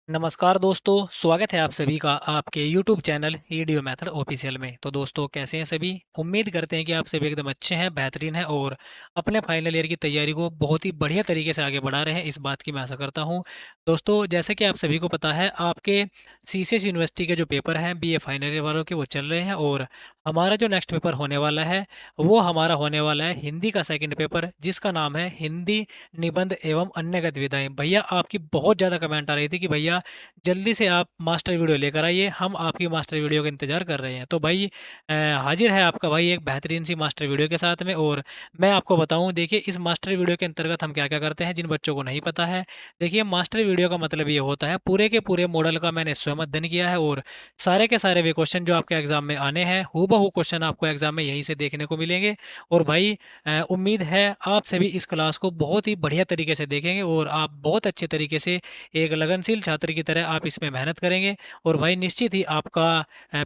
नमस्कार दोस्तों, स्वागत है आप सभी का आपके YouTube चैनल ईडियो मेथड ऑफिशियल में। तो दोस्तों, कैसे हैं सभी? उम्मीद करते हैं कि आप सभी एकदम अच्छे हैं, बेहतरीन हैं और अपने फाइनल ईयर की तैयारी को बहुत ही बढ़िया तरीके से आगे बढ़ा रहे हैं, इस बात की मैं आशा करता हूं। दोस्तों, जैसे कि आप सभी को पता है, आपके सीसीएस यूनिवर्सिटी के जो पेपर हैं बीए फाइनल ईयर वालों के, वो चल रहे हैं और हमारा जो नेक्स्ट पेपर होने वाला है वो हमारा होने वाला है हिंदी का सेकेंड पेपर, जिसका नाम है हिंदी निबंध एवं अन्य गतिविधियाँ। भैया, आपकी बहुत ज़्यादा कमेंट आ रही थी कि भैया जल्दी से आप मास्टर वीडियो लेकर आइए, हम आपकी मास्टर वीडियो का इंतज़ार कर रहे हैं। तो भाई हाजिर है आपका भाई एक बेहतरीन सी मास्टर वीडियो के साथ में। और मैं आपको बताऊं, देखिए इस मास्टर वीडियो के अंतर्गत हम क्या क्या करते हैं, जिन बच्चों को नहीं पता है। देखिए, मास्टर वीडियो का मतलब ये होता है, पूरे के पूरे मॉडल का मैंने स्वयं अध्ययन किया है और सारे के सारे वे क्वेश्चन जो आपके एग्जाम में आने हैं, हूबहू क्वेश्चन आपको एग्जाम में यहीं से देखने को मिलेंगे। और भाई उम्मीद है आप सभी इस क्लास को बहुत ही बढ़िया तरीके से देखेंगे और आप बहुत अच्छे तरीके से एक लगनशील छात्र की तरह आप इसमें मेहनत करेंगे और भाई निश्चित ही आपका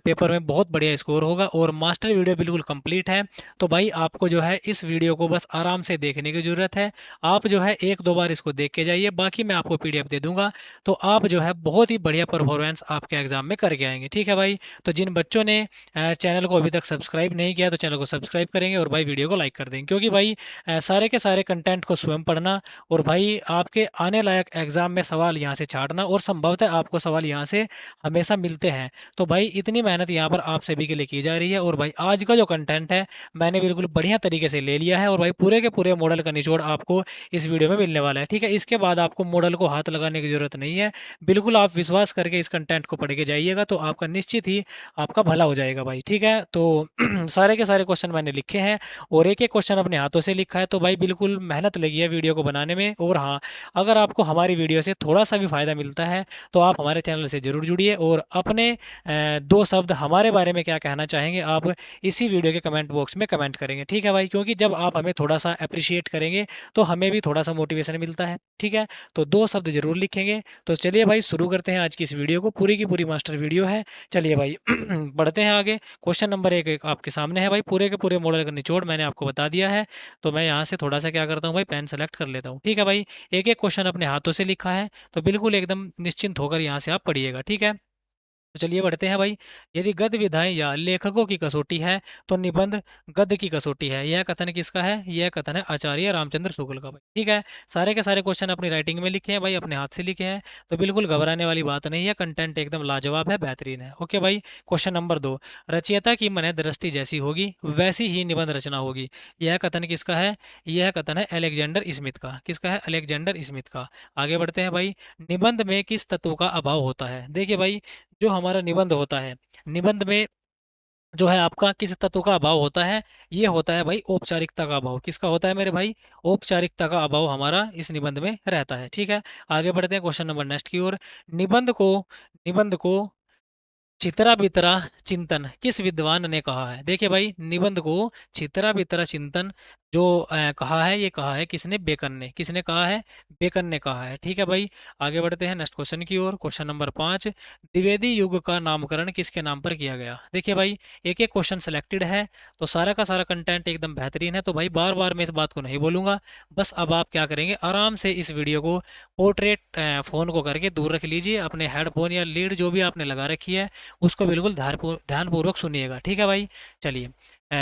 पेपर में बहुत बढ़िया स्कोर होगा। और मास्टर वीडियो बिल्कुल कंप्लीट है, तो भाई आपको जो है इस वीडियो को बस आराम से देखने की ज़रूरत है। आप जो है एक दो बार इसको देख के जाइए, बाकी मैं आपको पीडीएफ दे दूंगा, तो आप जो है बहुत ही बढ़िया परफॉर्मेंस आपके एग्जाम में करके आएंगे। ठीक है भाई? तो जिन बच्चों ने चैनल को अभी तक सब्सक्राइब नहीं किया तो चैनल को सब्सक्राइब करेंगे और भाई वीडियो को लाइक कर देंगे, क्योंकि भाई सारे के सारे कंटेंट को स्वयं पढ़ना और भाई आपके आने लायक एग्जाम में सवाल यहाँ से छाटना, और संभवतः आपको सवाल यहाँ से हमेशा मिलते हैं। तो भाई इतनी मेहनत यहाँ पर आप सभी के लिए की जा रही है और भाई आज का जो कंटेंट है मैंने बिल्कुल बढ़िया तरीके से ले लिया है और भाई पूरे के पूरे मॉडल का निचोड़ आपको इस वीडियो में मिलने वाला है। ठीक है? इसके बाद आपको मॉडल को हाथ लगाने की जरूरत नहीं है, बिल्कुल आप विश्वास करके इस कंटेंट को पढ़ के जाइएगा तो आपका निश्चित ही आपका भला हो जाएगा भाई। ठीक है? तो सारे के सारे क्वेश्चन मैंने लिखे हैं और एक एक क्वेश्चन अपने हाथों से लिखा है, तो भाई बिल्कुल मेहनत लगी है वीडियो को बनाने में। और हाँ, अगर आपको हमारी वीडियो से थोड़ा सा भी फ़ायदा मिलता है तो आप हमारे चैनल से ज़रूर जुड़िए और अपने दो शब्द हमारे बारे में क्या कहना चाहेंगे आप इसी वीडियो के कमेंट बॉक्स में कमेंट करेंगे। ठीक है भाई? क्योंकि जब आप हमें थोड़ा सा अप्रिशिएट करेंगे तो हमें भी थोड़ा सा मोटिवेशन मिलता है। ठीक है? तो दो शब्द ज़रूर लिखेंगे। तो चलिए भाई, शुरू करते हैं आज की इस वीडियो को, पूरी की पूरी मास्टर वीडियो है। चलिए भाई बढ़ते हैं आगे। क्वेश्चन नंबर एक आपके सामने है भाई, पूरे के पूरे मॉडल का निचोड़ मैंने आपको बता दिया है। तो मैं यहाँ से थोड़ा सा क्या करता हूँ भाई, पेन सेलेक्ट कर लेता हूँ। ठीक है भाई? एक एक क्वेश्चन अपने हाथों से लिखा है, तो बिल्कुल एकदम निश्चिंत होकर यहाँ से आप पढ़िएगा। ठीक है? तो चलिए बढ़ते हैं भाई। यदि गद्य विधाएं या लेखकों की कसौटी है तो निबंध गद्य की कसौटी है। यह कथन किसका है? यह कथन है आचार्य रामचंद्र शुक्ल का भाई। ठीक है? सारे के सारे क्वेश्चन अपनी राइटिंग में लिखे हैं भाई, अपने हाथ से लिखे हैं, तो बिल्कुल घबराने वाली बात नहीं है। कंटेंट एकदम लाजवाब है, बेहतरीन है। ओके भाई? क्वेश्चन नंबर 2, रचयिता की मन दृष्टि जैसी होगी वैसी ही निबंध रचना होगी। यह कथन किसका है? यह कथन है अलेक्जेंडर स्मिथ का। किसका है? अलेक्जेंडर स्मिथ का। आगे बढ़ते हैं भाई। निबंध में किस तत्व का अभाव होता है? देखिए भाई, जो हमारा निबंध होता है, निबंध में जो है आपका किस तत्व का अभाव होता है? ये होता है भाई औपचारिकता का अभाव। किसका होता है मेरे भाई? औपचारिकता का अभाव हमारा इस निबंध में रहता है। ठीक है? आगे बढ़ते हैं क्वेश्चन नंबर नेक्स्ट की ओर। निबंध को छितरा बितरा चिंतन किस विद्वान ने कहा है? देखिए भाई, निबंध को छितरा बितरा चिंतन जो कहा है, ये कहा है किसने? बेकन ने। किसने कहा है? बेकन ने कहा है। ठीक है भाई? आगे बढ़ते हैं नेक्स्ट क्वेश्चन की ओर। क्वेश्चन नंबर 5, द्विवेदी युग का नामकरण किसके नाम पर किया गया? देखिए भाई, एक एक क्वेश्चन सेलेक्टेड है, तो सारा का सारा कंटेंट एकदम बेहतरीन है, तो भाई बार बार मैं इस बात को नहीं बोलूंगा। बस अब आप क्या करेंगे, आराम से इस वीडियो को पोर्ट्रेट फ़ोन को करके दूर रख लीजिए, अपने हेडफोन या लीड जो भी आपने लगा रखी है उसको बिल्कुल ध्यानपूर्वक सुनिएगा। ठीक है भाई? चलिए,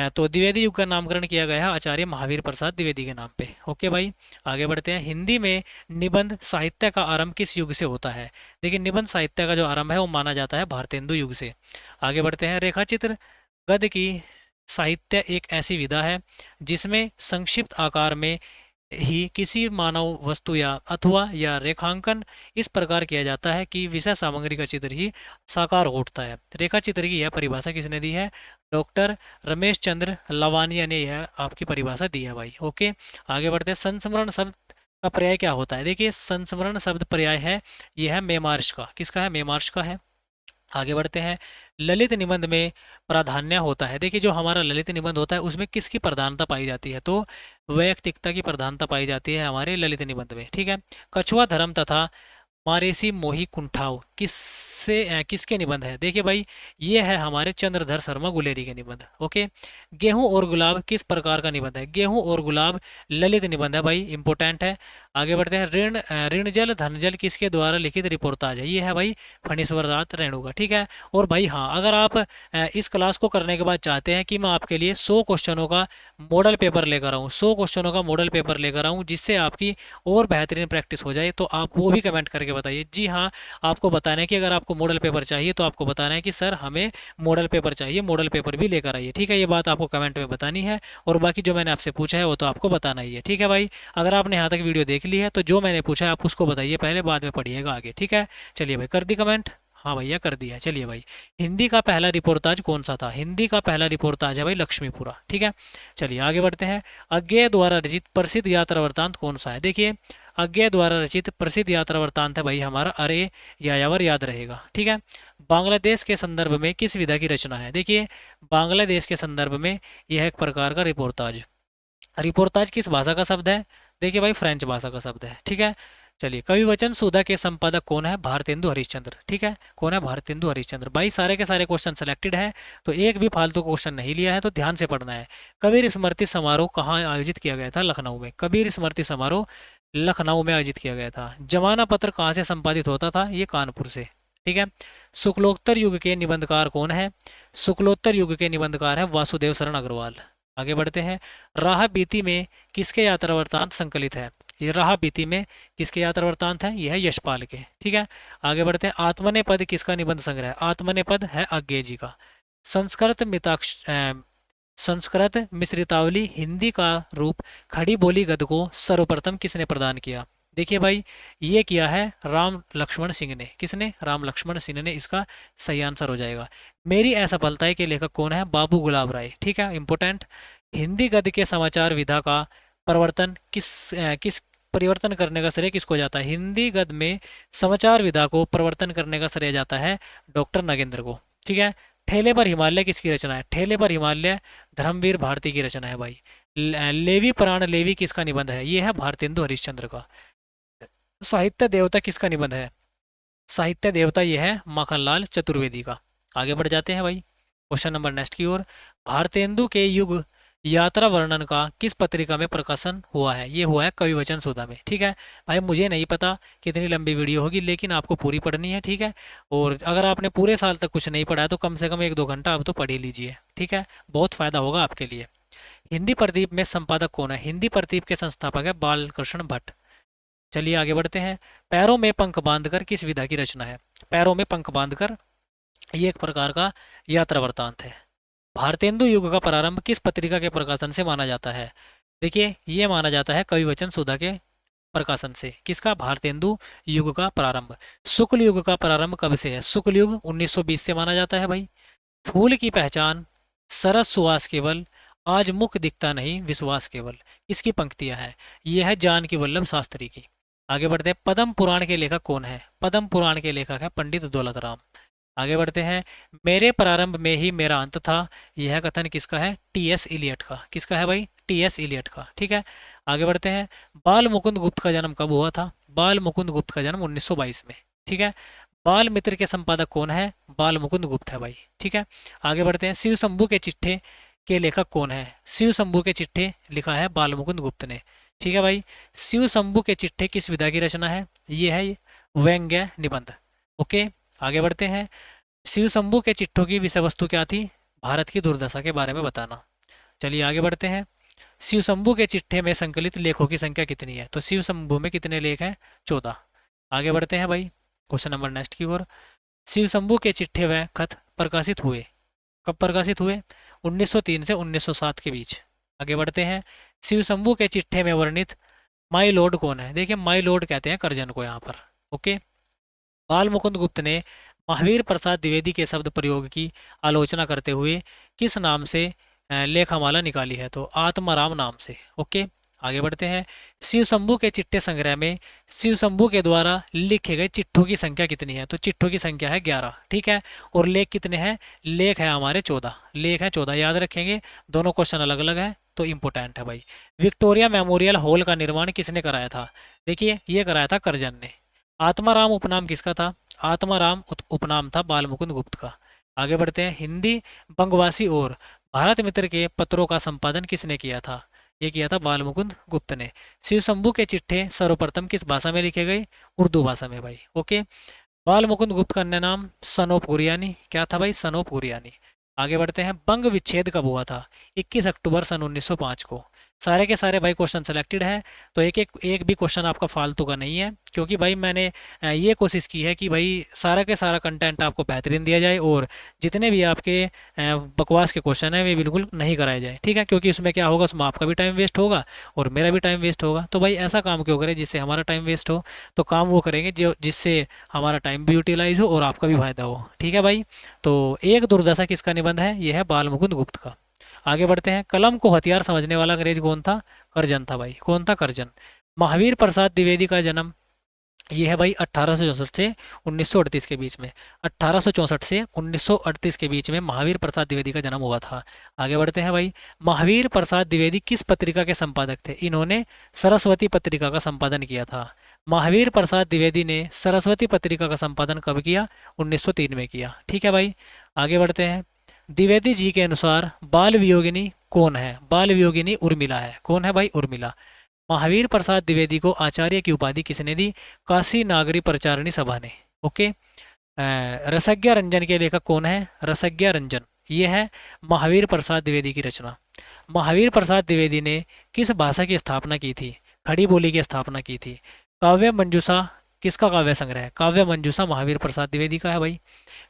तो द्विवेदी युग का नामकरण किया गया है आचार्य महावीर प्रसाद द्विवेदी के नाम पे। ओके भाई? आगे बढ़ते हैं। हिंदी में निबंध साहित्य का आरंभ किस युग से होता है? देखिए, निबंध साहित्य का जो आरंभ है वो माना जाता है भारतेंदु युग से। आगे बढ़ते हैं। रेखाचित्र गद्य की साहित्य एक ऐसी विधा है जिसमें संक्षिप्त आकार में ही किसी मानव वस्तु या अथवा या रेखांकन इस प्रकार किया जाता है कि विषय सामग्री का चित्र ही साकार हो उठता है। रेखा चित्र की यह परिभाषा किसने दी है? डॉक्टर रमेश चंद्र लवानिया ने यह आपकी परिभाषा दी है भाई। ओके? आगे बढ़ते हैं। संस्मरण शब्द का पर्याय क्या होता है? देखिए, संस्मरण शब्द पर्याय है, यह है मेमार्श का। किसका है? मेमार्श का है। आगे बढ़ते हैं। ललित निबंध में प्राधान्य होता है। देखिए, जो हमारा ललित निबंध होता है उसमें किसकी प्रधानता पाई जाती है? तो वैयक्तिकता की प्रधानता पाई जाती है हमारे ललित निबंध में। ठीक है? कछुआ धर्म तथा मारेसी मोही कुंठाव किसके निबंध है? देखिए भाई, ये है हमारे चंद्रधर शर्मा गुलेरी के निबंध। ओके? गेहूं और गुलाब किस प्रकार का निबंध है? गेहूं और गुलाब ललित निबंध है भाई, इंपॉर्टेंट है। आगे बढ़ते हैं, ऋण जल धन जल किसके द्वारा लिखित रिपोर्टाज है? ये है भाई फणीश्वर नाथ रेणु का। ठीक है। और भाई हाँ, अगर आप इस क्लास को करने के बाद चाहते हैं कि मैं आपके लिए 100 क्वेश्चनों का मॉडल पेपर लेकर आऊँ, 100 क्वेश्चनों का मॉडल पेपर लेकर आऊँ जिससे आपकी और बेहतरीन प्रैक्टिस हो जाए, तो आप वो भी कमेंट करके बताइए। जी हाँ, आपको बताना है कि अगर आपको मॉडल पेपर चाहिए तो आपको बताना है कि सर हमें मॉडल पेपर चाहिए, मॉडल पेपर भी लेकर आइए। ठीक है, ये बात आपको कमेंट में बतानी है। और बाकी जो मैंने आपसे पूछा है वो तो आपको बताना ही है। ठीक है भाई, अगर आपने यहाँ तक वीडियो देख ली है तो जो मैंने पूछा है आप उसको बताइए पहले, बाद में पढ़िएगा आगे। ठीक है, चलिए भाई, कर दी कमेंट? हाँ भैया कर दिया। चलिए भाई, हिंदी का पहला रिपोर्टाज कौन सा था? हिंदी का पहला रिपोर्टाज है भाई लक्ष्मीपुरा। ठीक है, चलिए आगे बढ़ते हैं। अज्ञेय द्वारा रचित प्रसिद्ध यात्रा वृत्तांत कौन सा है? देखिए, अज्ञेय द्वारा रचित प्रसिद्ध यात्रा वृत्तांत है भाई हमारा अरे यायावर याद रहेगा। ठीक है। बांग्लादेश के संदर्भ में किस विधा की रचना है? देखिए, बांग्लादेश के संदर्भ में यह एक प्रकार का रिपोर्टाज। रिपोर्टाज किस भाषा का शब्द है? देखिए भाई, फ्रेंच भाषा का शब्द है। ठीक है। चलिए, कवि वचन सुधा के संपादक कौन है? भारतेंदु हरिश्चंद्र। ठीक है, कौन है? भारतेंदु हरिश्चंद्र। भाई सारे के सारे क्वेश्चन सेलेक्टेड है, तो एक भी फालतू क्वेश्चन नहीं लिया है, तो ध्यान से पढ़ना है। कबीर स्मृति समारोह कहाँ आयोजित किया गया था? लखनऊ में। कबीर स्मृति समारोह लखनऊ में आयोजित किया गया था। जमाना पत्र कहाँ से संपादित होता था? ये कानपुर से। ठीक है। शुक्लोत्तर युग के निबंधकार कौन है? शुक्लोत्तर युग के निबंधकार है वासुदेव शरण अग्रवाल। आगे बढ़ते हैं। राह बीती में किसके यात्रा वृत्तांत संकलित है? ये राह बीती में किसके यात्रा वृत्तांत है? यह है यशपाल के। ठीक है। आगे बढ़ते हैं। आत्मनेपद किसका निबंध संग्रह है? आत्मनेपद है अज्ञेय जी का। संस्कृत मिताक्ष संस्कृत मिश्रितावली हिंदी का रूप खड़ी बोली गद्य को सर्वप्रथम किसने प्रदान किया? देखिए भाई, ये किया है राम लक्ष्मण सिंह ने। किसने? राम लक्ष्मण सिंह ने। इसका सही आंसर हो जाएगा। मेरी असफलताएं के लेखक कौन है? बाबू गुलाब राय। ठीक है, इंपोर्टेंट। हिंदी गद्य के समाचार विधा का परिवर्तन किस परिवर्तन करने का श्रेय किसको जाता है? हिंदी गद्य में समाचार विधा को परिवर्तन करने का श्रेय जाता है डॉक्टर नगेंद्र को। ठीक है। ठेले पर हिमालय किसकी रचना है? ठेले पर हिमालय धर्मवीर भारती की रचना है भाई। लेवी प्राण लेवी किसका निबंध है? ये है भारतेंदु हरिश्चंद्र का। साहित्य देवता किसका निबंध है? साहित्य देवता ये है माखनलाल चतुर्वेदी का। आगे बढ़ जाते हैं भाई क्वेश्चन नंबर नेक्स्ट की ओर। भारतेंदु के युग यात्रा वर्णन का किस पत्रिका में प्रकाशन हुआ है? ये हुआ है कवि वचन सुधा में। ठीक है भाई, मुझे नहीं पता कितनी लंबी वीडियो होगी, लेकिन आपको पूरी पढ़नी है। ठीक है। और अगर आपने पूरे साल तक कुछ नहीं पढ़ा है तो कम से कम 1-2 घंटा आप तो पढ़ ही लीजिए। ठीक है, बहुत फायदा होगा आपके लिए। हिंदी प्रदीप में संपादक कौन है? हिंदी प्रदीप के संस्थापक है बालकृष्ण भट्ट। चलिए आगे बढ़ते हैं। पैरों में पंख बांधकर किस विधा की रचना है? पैरों में पंख बांधकर ये एक प्रकार का यात्रा वृत्तांत है। भारतेंदु युग का प्रारंभ किस पत्रिका के प्रकाशन से माना जाता है? देखिए, ये माना जाता है कवि वचन सुधा के प्रकाशन से। किसका? भारतेंदु युग का प्रारंभ। शुक्ल युग का प्रारंभ कब से है? शुक्ल युग 1920 से माना जाता है भाई। फूल की पहचान सरस सुहास केवल, आज मुख दिखता नहीं विश्वास केवल, इसकी पंक्तियां हैं। यह है जानकी वल्लभ शास्त्री की। आगे बढ़ते हैं। पद्म पुराण के लेखक कौन है? पद्म पुराण के लेखक है पंडित दौलत राम। आगे बढ़ते हैं। मेरे प्रारंभ में ही मेरा अंत था, यह कथन किसका है? टी.एस. इलियट का। किसका है भाई? टी.एस. इलियट का। ठीक है। आगे बढ़ते हैं। बाल मुकुंद गुप्त का जन्म कब हुआ था? बाल मुकुंद गुप्त का जन्म 1922 में। ठीक है। बाल मित्र के संपादक कौन है? बाल मुकुंद गुप्त है भाई। ठीक है। आगे बढ़ते हैं। शिव शंभू के चिट्ठे के लेखक कौन है? शिव शंभू के चिट्ठे लिखा है बाल मुकुंद गुप्त ने। ठीक है भाई। शिव शंभू के चिट्ठे किस विधा की रचना है? ये है व्यंग्य निबंध। ओके, आगे बढ़ते हैं। शिव शंभू के चिट्ठों की विषय वस्तु क्या थी? भारत की दुर्दशा के बारे में बताना। चलिए आगे बढ़ते हैं। शिव शंभू के चिट्ठे में संकलित लेखों की संख्या कितनी है? तो शिव शंभू में कितने लेख हैं? 14। आगे बढ़ते हैं भाई क्वेश्चन नंबर नेक्स्ट की ओर। शिव शंभू के चिट्ठे व खत प्रकाशित हुए कब? प्रकाशित हुए 1903 से 1907 के बीच। आगे बढ़ते हैं। शिव शंभू के चिट्ठे में वर्णित माई लॉर्ड कौन है? देखिए, माई लॉर्ड कहते हैं करजन को यहाँ पर। ओके। बाल मुकुंद गुप्त ने महावीर प्रसाद द्विवेदी के शब्द प्रयोग की आलोचना करते हुए किस नाम से लेखामाला निकाली है? तो आत्माराम नाम से। ओके, आगे बढ़ते हैं। शिव शंभू के चिट्ठे संग्रह में शिव शंभू के द्वारा लिखे गए चिट्ठों की संख्या कितनी है? तो चिट्ठों की संख्या है 11। ठीक है। और लेख कितने हैं? लेख है हमारे 14। लेख है 14, याद रखेंगे। दोनों क्वेश्चन अलग अलग है तो इंपोर्टेंट है भाई। विक्टोरिया मेमोरियल हॉल का निर्माण किसने कराया था? देखिए, ये कराया था करजन ने। आत्माराम उपनाम किसका था? आत्माराम उपनाम था बाल मुकुंद गुप्त का। आगे बढ़ते हैं। हिंदी बंगवासी और भारत मित्र के पत्रों का संपादन किसने किया था? ये किया था बाल मुकुंद गुप्त ने। शिव शंभू के चिट्ठे सर्वप्रथम किस भाषा में लिखे गए? उर्दू भाषा में भाई। ओके। बाल मुकुंद गुप्त का अन्य नाम सनोप गुरियानी। क्या था भाई? सनोप गुरियानी। आगे बढ़ते हैं। बंग विच्छेद कब हुआ था? 21 अक्टूबर सन 1905 को। सारे के सारे भाई क्वेश्चन सेलेक्टेड है, तो एक भी क्वेश्चन आपका फालतू का नहीं है, क्योंकि भाई मैंने ये कोशिश की है कि भाई सारा के सारा कंटेंट आपको बेहतरीन दिया जाए, और जितने भी आपके बकवास के क्वेश्चन है वे बिल्कुल नहीं कराए जाए, ठीक है? क्योंकि उसमें क्या होगा, उसमें आपका भी टाइम वेस्ट होगा और मेरा भी टाइम वेस्ट होगा। तो भाई ऐसा काम क्यों करें जिससे हमारा टाइम वेस्ट हो? तो काम वो करेंगे जो जिससे हमारा टाइम भी यूटिलाइज हो और आपका भी फायदा हो, ठीक है भाई? तो एक दुर्दशा किसका निबंध है? यह है बाल मुकुंद गुप्त का। आगे बढ़ते हैं। कलम को हथियार समझने वाला अंग्रेज कौन था? करजन था भाई। कौन था? करजन। महावीर प्रसाद द्विवेदी का जन्म, ये है भाई 1864 से 1938 के बीच में। 1864 से 1938 के बीच में महावीर प्रसाद द्विवेदी का जन्म हुआ था। आगे बढ़ते हैं भाई। महावीर प्रसाद द्विवेदी किस पत्रिका के संपादक थे? इन्होंने सरस्वती पत्रिका का संपादन किया था। महावीर प्रसाद द्विवेदी ने सरस्वती पत्रिका का संपादन कब किया? 1903 में किया, ठीक है भाई? आगे बढ़ते हैं। द्विवेदी जी के अनुसार बाल वियोगिनी कौन है? बाल वियोगिनी उर्मिला है। कौन है भाई? उर्मिला। महावीर प्रसाद द्विवेदी को आचार्य की उपाधि किसने दी? काशी नागरी प्रचारिणी सभा ने। ओके। रसज्ञा रंजन के लेखक कौन है? रसज्ञा रंजन। ये है महावीर प्रसाद द्विवेदी की रचना। महावीर प्रसाद द्विवेदी ने किस भाषा की स्थापना की थी? खड़ी बोली की स्थापना की थी। काव्य मंजूषा किसका काव्य संग्रह है? काव्य मंजूषा महावीर प्रसाद द्विवेदी का है भाई।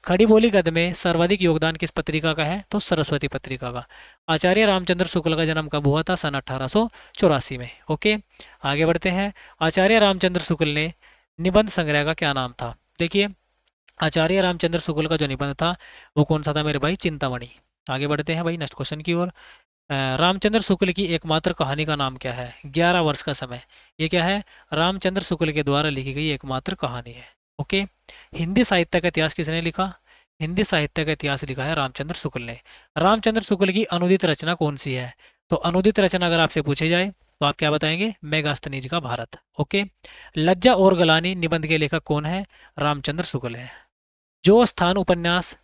खड़ी बोली गद्य में सर्वाधिक योगदान किस पत्रिका का है? तो सरस्वती पत्रिका का। आचार्य रामचंद्र शुक्ल का जन्म कब हुआ था? सन 1884 में। ओके। आगे बढ़ते हैं। आचार्य रामचंद्र शुक्ल ने निबंध संग्रह का क्या नाम था? देखिए, आचार्य रामचंद्र शुक्ल का जो निबंध था वो कौन सा था मेरे भाई? चिंतामणि। आगे बढ़ते हैं भाई नेक्स्ट क्वेश्चन की ओर। रामचंद्र शुक्ल की एकमात्र कहानी का नाम क्या है? 11 वर्ष का समय। ये क्या है? रामचंद्र शुक्ल के द्वारा लिखी गई एकमात्र कहानी है। ओके। हिंदी साहित्य का इतिहास किसने लिखा? हिंदी साहित्य का इतिहास लिखा है रामचंद्र शुक्ल ने। रामचंद्र शुक्ल की अनुदित रचना कौन सी है? तो अनुदित रचना अगर आपसे पूछे जाए तो आप क्या बताएंगे? मेगास्थनीज का भारत। ओके। लज्जा और गलानी निबंध के लेखक कौन है? रामचंद्र शुक्ल है। जो स्थान उपन्यास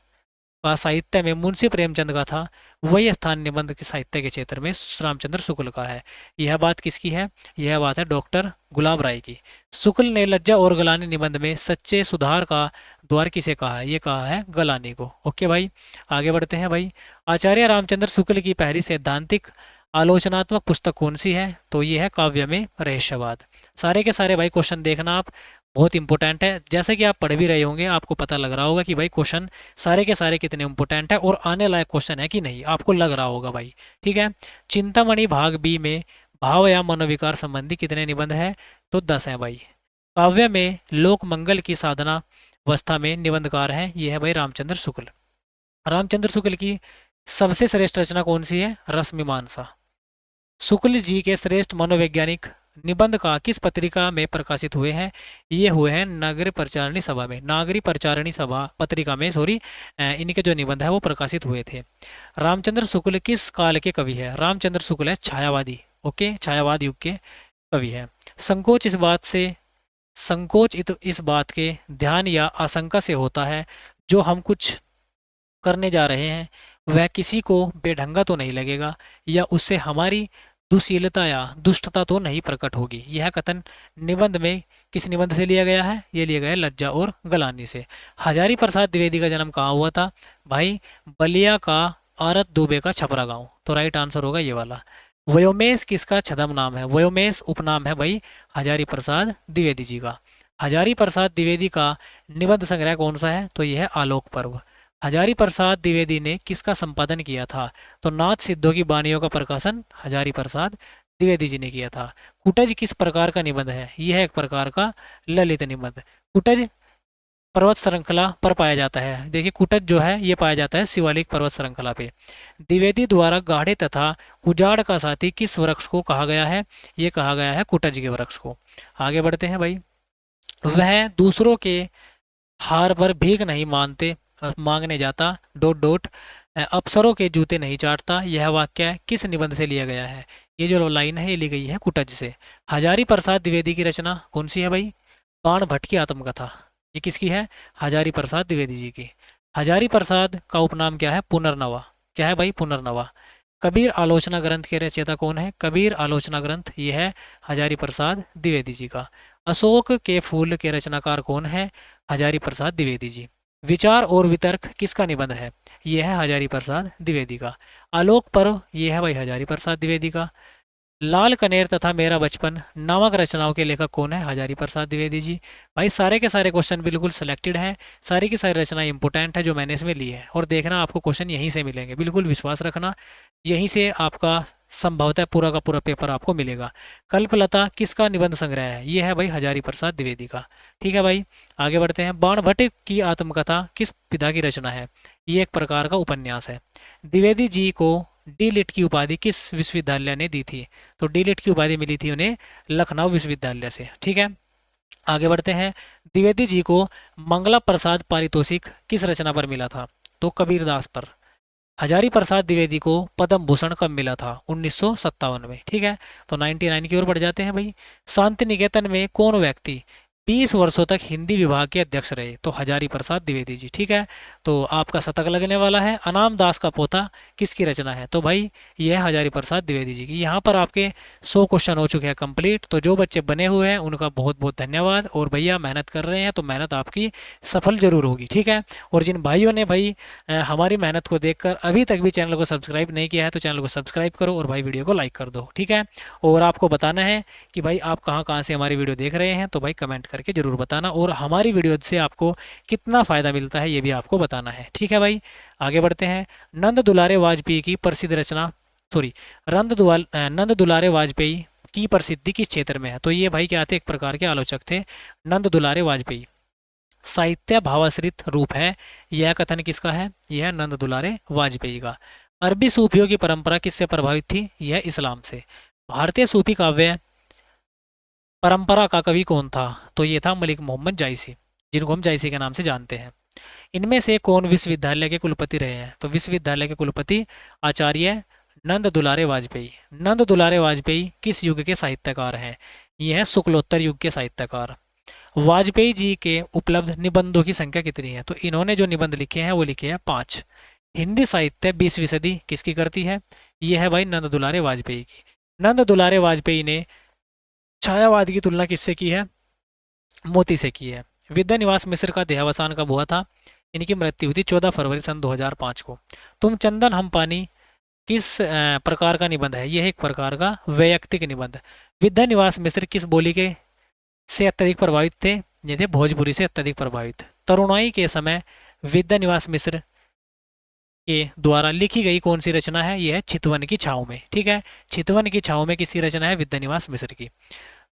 का साहित्य में मुंशी प्रेमचंद का था, वही स्थान निबंध के साहित्य के क्षेत्र में रामचंद्र शुक्ल का है। यह बात किसकी है? यह बात है डॉक्टर गुलाब राय की। शुक्ल ने लज्जा और गलानी निबंध में सच्चे सुधार का द्वार किसे कहा है? ये कहा है गलानी को। ओके भाई। आगे बढ़ते हैं भाई। आचार्य रामचंद्र शुक्ल की पहली सैद्धांतिक आलोचनात्मक पुस्तक कौन सी है? तो ये है काव्य में रहस्यवाद। सारे के सारे भाई क्वेश्चन देखना आप, बहुत इंपॉर्टेंट है। जैसे कि आप पढ़ भी रहे होंगे, आपको पता लग रहा होगा कि भाई क्वेश्चन सारे के सारे कितने इंपॉर्टेंट है और आने लायक क्वेश्चन है कि नहीं, आपको लग रहा होगा भाई, ठीक है? चिंतामणि भाग बी में भाव या मनोविकार संबंधी कितने निबंध है? तो 10 है भाई। काव्य में लोक मंगल की साधना अवस्था में निबंधकार है, ये है भाई रामचंद्र शुक्ल। रामचंद्र शुक्ल की सबसे श्रेष्ठ रचना कौन सी है? रसमीमांसा। शुक्ल जी के श्रेष्ठ मनोवैज्ञानिक निबंध का किस पत्रिका में प्रकाशित हुए हैं? ये हुए हैं नागरी प्रचारिणी सभा में। नागरी प्रचारिणी सभा पत्रिका में, सॉरी, इनके जो निबंध है वो प्रकाशित हुए थे। रामचंद्र शुक्ल किस काल के कवि है? रामचंद्र शुक्ल है छायावादी। ओके, छायावाद युग के कवि है। संकोच इस बात से इस बात के ध्यान या आशंका से होता है जो हम कुछ करने जा रहे हैं वह किसी को बेढंगा तो नहीं लगेगा, या उससे हमारी दुशीलता या दुष्टता तो नहीं प्रकट होगी। यह कथन निबंध में किस निबंध से लिया गया है? ये लिया गया है लज्जा और गलानी से। हजारी प्रसाद द्विवेदी का जन्म कहाँ हुआ था? भाई बलिया का आरत दुबे का छपरा गांव। तो राइट आंसर होगा ये वाला। वयोमेश किसका छद्म नाम है? वयोमेश उपनाम है भाई हजारी प्रसाद द्विवेदी जी का। हजारी प्रसाद द्विवेदी का निबंध संग्रह कौन सा है? तो यह है आलोक पर्व। हजारी प्रसाद द्विवेदी ने किसका संपादन किया था? तो नाथ सिद्धों की बानियों का प्रकाशन हजारी प्रसाद द्विवेदी जी ने किया था। कुटज किस प्रकार का निबंध है? यह है एक प्रकार का ललित निबंध। कुटज पर्वत श्रृंखला पर पाया जाता है। देखिए, कुटज जो है ये पाया जाता है शिवालिक पर्वत श्रृंखला पे। द्विवेदी द्वारा गाढ़े तथा उजाड़ का साथी किस वृक्ष को कहा गया है? ये कहा गया है कुटज के वृक्ष को। आगे बढ़ते हैं भाई। वह दूसरों के हार पर भीख नहीं मांगने जाता डॉट डॉट अफसरों के जूते नहीं चाटता। यह वाक्य किस निबंध से लिया गया है? ये जो लाइन है ये ली गई है कुटज से। हजारी प्रसाद द्विवेदी की रचना कौन सी है भाई? बाण भट्ट की आत्मकथा। ये किसकी है? हजारी प्रसाद द्विवेदी जी की। हजारी प्रसाद का उपनाम क्या है? पुनर्नवा। क्या है भाई? पुनर्नवा। कबीर आलोचना ग्रंथ के रचयिता कौन है? कबीर आलोचना ग्रंथ ये है हजारी प्रसाद द्विवेदी जी का। अशोक के फूल के रचनाकार कौन है? हजारी प्रसाद द्विवेदी जी। विचार और वितर्क किसका निबंध है? ये है हजारी प्रसाद द्विवेदी का। आलोक पर्व ये है भाई हजारी प्रसाद द्विवेदी का। लाल कनेर तथा मेरा बचपन नामक रचनाओं के लेखक कौन है? हजारी प्रसाद द्विवेदी जी। भाई सारे के सारे क्वेश्चन बिल्कुल सिलेक्टेड हैं, सारी की सारी रचनाएं इंपोर्टेंट है जो मैंने इसमें ली है, और देखना आपको क्वेश्चन यहीं से मिलेंगे, बिल्कुल विश्वास रखना, यहीं से आपका संभवतः पूरा का पूरा पेपर आपको मिलेगा। कल्पलता किसका निबंध संग्रह है? ये है भाई हजारी प्रसाद द्विवेदी का। ठीक है भाई, आगे बढ़ते हैं। बाणभट्ट की आत्मकथा किस पिता की रचना है? ये एक प्रकार का उपन्यास है। द्विवेदी जी को डी लिट की उपाधि किस विश्वविद्यालय ने दी थी? तो डी लिट की उपाधि मिली थी उन्हें लखनऊ विश्वविद्यालय से। ठीक है, आगे बढ़ते हैं। द्विवेदी जी को मंगला प्रसाद पारितोषिक किस रचना पर मिला था? तो कबीरदास पर। हजारी प्रसाद द्विवेदी को पद्म भूषण कब मिला था? 1957 में। ठीक है, तो 99 की ओर बढ़ जाते हैं भाई। शांति निकेतन में कौन व्यक्ति 20 वर्षों तक हिंदी विभाग के अध्यक्ष रहे? तो हजारी प्रसाद द्विवेदी जी। ठीक है, तो आपका शतक लगने वाला है। अनाम दास का पोता किसकी रचना है? तो भाई यह है हजारी प्रसाद द्विवेदी जी की। यहाँ पर आपके 100 क्वेश्चन हो चुके हैं कंप्लीट। तो जो बच्चे बने हुए हैं उनका बहुत बहुत धन्यवाद, और भैया मेहनत कर रहे हैं तो मेहनत आपकी सफल जरूर होगी। ठीक है, और जिन भाइयों ने भाई हमारी मेहनत को देखकर अभी तक भी चैनल को सब्सक्राइब नहीं किया है तो चैनल को सब्सक्राइब करो, और भाई वीडियो को लाइक कर दो। ठीक है, और आपको बताना है कि भाई आप कहाँ कहाँ से हमारी वीडियो देख रहे हैं, तो भाई कमेंट करके जरूर बताना, और हमारी वीडियो से आपको कितना फ़ायदा मिलता है ये भी आपको बताना है। ठीक है भाई, आगे बढ़ते हैं। नंद दुलारे वाजपेयी की प्रसिद्ध रचना, सॉरी, नंद दुलारे वाजपेयी की प्रसिद्धि किस क्षेत्र में है? तो ये भाई क्या थे? एक प्रकार के आलोचक थे नंद दुलारे वाजपेयी। साहित्य भावाश्रित रूप है, यह कथन किसका है? यह है नंद दुलारे वाजपेयी का। अरबी सूफियों की परंपरा किससे प्रभावित थी? यह इस्लाम से। भारतीय सूफी काव्य परंपरा का कवि कौन था? तो ये था मलिक मोहम्मद जायसी, जिनको हम जायसी के नाम से जानते हैं। इनमें से कौन विश्वविद्यालय के कुलपति रहे हैं? तो विश्वविद्यालय के कुलपति आचार्य नंद दुलारे वाजपेयी। नंद दुलारे वाजपेयी किस युग के साहित्यकार हैं? ये है शुक्लोत्तर युग के साहित्यकार। वाजपेयी जी के उपलब्ध निबंधों की संख्या कितनी है? तो इन्होंने जो निबंध लिखे हैं वो लिखे हैं 5। हिंदी साहित्य 20वीं सदी किसकी करती है? यह है भाई नंद दुलारे वाजपेयी की। नंद दुलारे वाजपेयी ने छायावाद की तुलना किससे की है? मोती से की है। विद्यानिवास मिश्र का देहावसान कब हुआ था? इनकी मृत्यु हुई थी 14 फरवरी सन 2005 को। तुम चंदन हम पानी किस प्रकार का निबंध है? यह एक प्रकार का वैयक्तिक निबंध। विद्यानिवास मिश्र किस बोली के से अत्यधिक प्रभावित थे? ये थे भोजपुरी से अत्यधिक प्रभावित। तरुणाई के समय विद्यानिवास मिश्र के द्वारा लिखी गई कौन सी रचना है? यह है चितवन की छाँव में। ठीक है, चितवन की छाँव में किसकी रचना है? विद्यानिवास मिश्र की।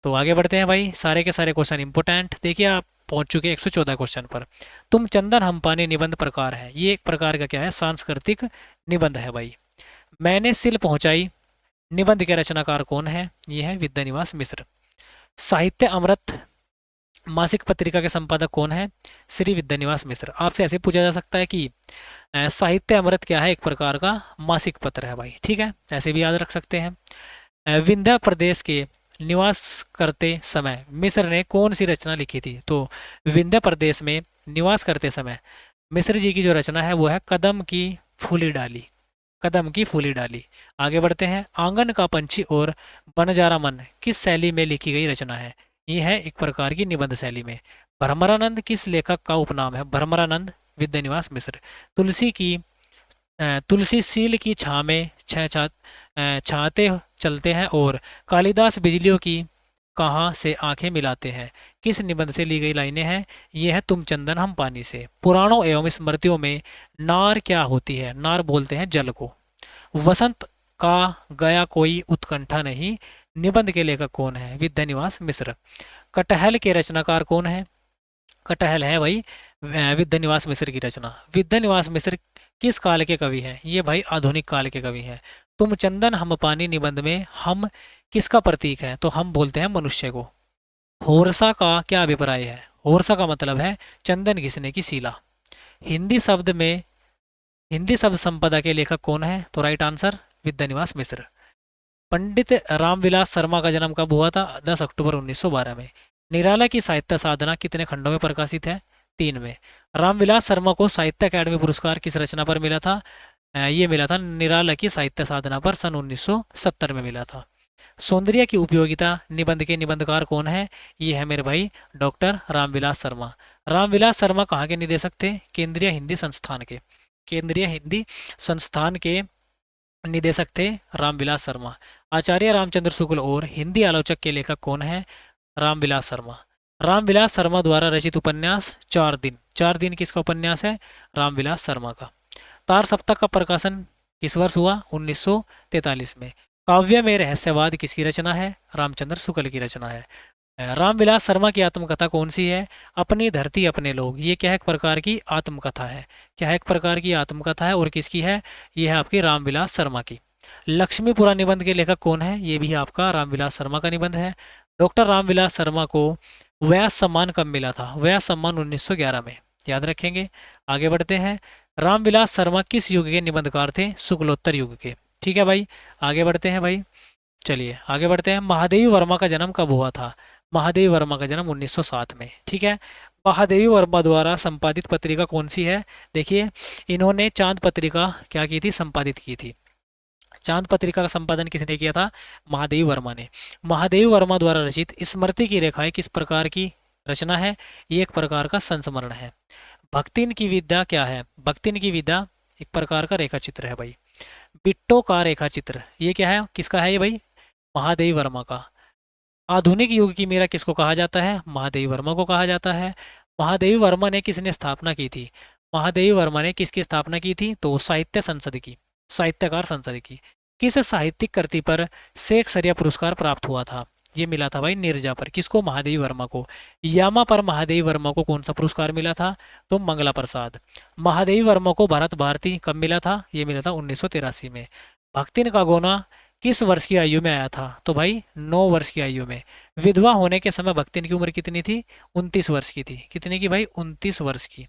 तो आगे बढ़ते हैं भाई, सारे के सारे क्वेश्चन इंपोर्टेंट। देखिए आप पहुंच चुके हैं 114 क्वेश्चन पर। तुम चंदन हम पानी निबंध प्रकार है, ये एक प्रकार का क्या है? सांस्कृतिक निबंध है भाई। मैंने सिल पहुंचाई निबंध के रचनाकार कौन है? ये है विद्यानिवास मिश्र। साहित्य अमृत मासिक पत्रिका के संपादक कौन है? श्री विद्यानिवास मिश्र। आपसे ऐसे पूछा जा सकता है कि साहित्य अमृत क्या है? एक प्रकार का मासिक पत्र है भाई। ठीक है, ऐसे भी याद रख सकते हैं। विंध्य प्रदेश के निवास करते समय मिस्र ने कौन सी रचना लिखी थी? तो विंध्य प्रदेश में निवास करते समय मिस्र जी की जो रचना है वो है कदम की फूली डाली। कदम की फूली डाली। आगे बढ़ते हैं। आंगन का पंछी और बनजारा मन किस शैली में लिखी गई रचना है? ये है एक प्रकार की निबंध शैली में। भ्रमरानंद किस लेखक का उपनाम है? भ्रमरानंद विद्यानिवास मिश्र। तुलसी की तुलसी सील की छाँ में छाते चलते हैं, और कालिदास बिजलियों की कहाँ से आंखें मिलाते हैं किस निबंध से ली गई लाइनें हैं? ये है तुम चंदन हम पानी से। पुराणों एवं स्मृतियों में नार क्या होती है? नार बोलते हैं जल को। वसंत का गया कोई उत्कंठा नहीं निबंध के लेखक कौन है? विद्यानिवास मिश्र। कटहल के रचनाकार कौन है? कटहल है भाई विद्यानिवास मिश्र की रचना। विद्यानिवास मिश्र किस काल के कवि हैं? ये भाई आधुनिक काल के कवि हैं। तुम चंदन हम पानी निबंध में हम किसका प्रतीक है? तो हम बोलते हैं मनुष्य को। होरसा का क्या अभिप्राय है? होरसा का मतलब है चंदन घिसने की शीला। हिंदी शब्द संपदा के लेखक कौन है? तो राइट आंसर विद्यानिवास मिश्र। पंडित रामविलास शर्मा का जन्म कब हुआ था? 10 अक्टूबर 1912 में। निराला की साहित्य साधना कितने खंडों में प्रकाशित है? 3 में। रामविलास शर्मा को साहित्य अकादमी पुरस्कार किस रचना पर मिला था? ये मिला था निराला की साहित्य साधना पर सन 1970 में मिला था। सौंदर्य की उपयोगिता निबंध के निबंधकार कौन है? ये है मेरे भाई डॉक्टर रामविलास शर्मा। रामविलास शर्मा कहाँ के निदेशक थे? केंद्रीय हिंदी संस्थान के। केंद्रीय हिंदी संस्थान के निदेशक थे रामविलास शर्मा। आचार्य रामचंद्र शुक्ल और हिंदी आलोचक के लेखक कौन है? रामविलास शर्मा। रामविलास शर्मा द्वारा रचित उपन्यास 4 दिन। 4 दिन किसका उपन्यास है? रामविलास शर्मा का। तार सप्तक का प्रकाशन किस वर्ष हुआ? 1943 में। काव्य में रहस्यवाद किसकी रचना है? रामचंद्र शुक्ल की रचना है। रामविलास शर्मा की आत्मकथा कौन सी है? अपनी धरती अपने लोग। ये क्या है? एक प्रकार की आत्मकथा है। क्या है? एक प्रकार की आत्मकथा है। और किसकी है? ये है आपकी रामविलास शर्मा की। लक्ष्मीपुरा निबंध के लेखक कौन है? ये भी आपका रामविलास शर्मा का निबंध है। डॉक्टर रामविलास शर्मा को व्यास सम्मान कब मिला था? व्यास सम्मान 1911 में। याद रखेंगे। आगे बढ़ते हैं। रामविलास शर्मा किस युग के निबंधकार थे? शुक्लोत्तर युग के। ठीक है भाई, आगे बढ़ते हैं भाई। चलिए आगे बढ़ते हैं। महादेवी वर्मा का जन्म कब हुआ था? महादेवी वर्मा का जन्म 1907 में। ठीक है। महादेवी वर्मा द्वारा संपादित पत्रिका कौन सी है? देखिए, इन्होंने चांद पत्रिका क्या की थी? संपादित की थी। चांद पत्रिका का संपादन किसने किया था? महादेवी वर्मा ने। महादेवी वर्मा द्वारा रचित स्मृति की रेखाएं किस प्रकार की रचना है? ये एक प्रकार का संस्मरण है। भक्तिन की विद्या क्या है? भक्तिन की विद्या एक प्रकार का रेखा चित्र है भाई। बिट्टो का रेखा चित्र ये क्या है? किसका है ये भाई? महादेवी वर्मा का। आधुनिक युग की मीरा किसको कहा जाता है? महादेवी वर्मा को कहा जाता है। महादेवी वर्मा ने किसने स्थापना की थी? महादेवी वर्मा ने किसकी स्थापना की थी? तो साहित्य संसद की, साहित्यकार संसद की। किस साहित्यिक कृति पर शेक्सपियर पुरस्कार प्राप्त हुआ था? ये मिला था भाई नीरजा पर। किसको? महादेवी वर्मा को। यामा पर महादेवी वर्मा को कौन सा पुरस्कार मिला था? तो मंगला प्रसाद। महादेवी वर्मा को भारत भारती कब मिला था? ये मिला था 1983 में। भक्तिन का गोना किस वर्ष की आयु में आया था? तो भाई 9 वर्ष की आयु में। विधवा होने के समय भक्तिन की उम्र कितनी थी? 29 वर्ष की थी। कितनी की भाई? 29 वर्ष की।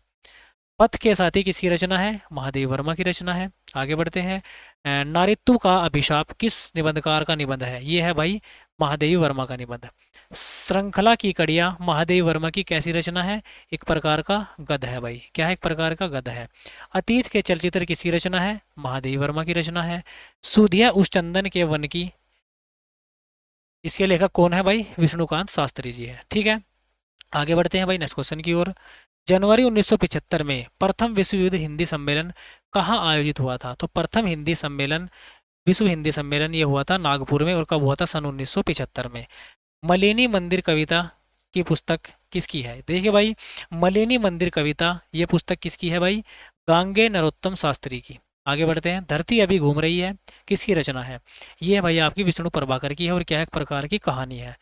पथ के साथी किसकी रचना है? महादेवी वर्मा की रचना है। आगे बढ़ते हैं। नारित्व का अभिशाप किस निबंधकार का निबंध है? ये है भाई महादेवी वर्मा का निबंध। श्रृंखला की कड़ियाँ महादेवी वर्मा की कैसी रचना है? एक प्रकार का गद्य है भाई। क्या है? एक प्रकार का गद्य है। अतीत के चलचित्र किसकी रचना है? महादेवी वर्मा की रचना है। सुधिया उस चंदन के वन की, इसके लेखक कौन है भाई? विष्णुकांत शास्त्री जी है। ठीक है। आगे बढ़ते हैं भाई नेक्स्ट क्वेश्चन की ओर। जनवरी 1975 में प्रथम विश्व युद्ध हिंदी सम्मेलन कहाँ आयोजित हुआ था? तो प्रथम हिंदी सम्मेलन, विश्व हिंदी सम्मेलन ये हुआ था नागपुर में। और कब हुआ था? सन 1975 में। मलिनी मंदिर कविता की पुस्तक किसकी है? देखिए भाई, मलिनी मंदिर कविता ये पुस्तक किसकी है भाई? गांगे नरोत्तम शास्त्री की। आगे बढ़ते हैं। धरती अभी घूम रही है किसकी रचना है? ये है भाई आपकी विष्णु प्रभाकर की है। और क्या एक प्रकार की कहानी है।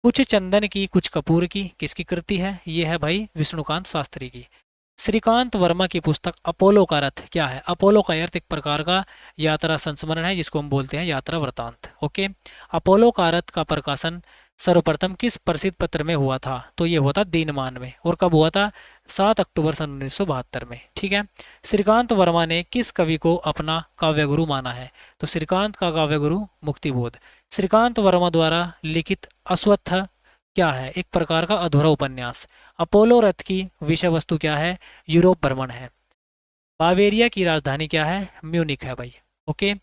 कुछ चंदन की कुछ कपूर की किसकी कृति है? ये है भाई विष्णुकांत शास्त्री की। श्रीकांत वर्मा की पुस्तक अपोलो का रथ क्या है? अपोलो का अर्थ एक प्रकार का यात्रा संस्मरण है, जिसको हम बोलते हैं यात्रा वृतांत। ओके। अपोलो का रथ का प्रकाशन सर्वप्रथम किस प्रसिद्ध पत्र में हुआ था? तो ये हुआ था दिनमान में। और कब हुआ था? 7 अक्टूबर सन 1972 में। ठीक है। श्रीकांत वर्मा ने किस कवि को अपना काव्यगुरु माना है? तो श्रीकांत का काव्यगुरु मुक्तिबोध। श्रीकांत वर्मा द्वारा लिखित अश्वत्थ क्या है? एक प्रकार का अधूरा उपन्यास। अपोलो रथ की विषय वस्तु क्या है? यूरोप भ्रमण है। बावेरिया की राजधानी क्या है? म्यूनिक है भाई। Okay.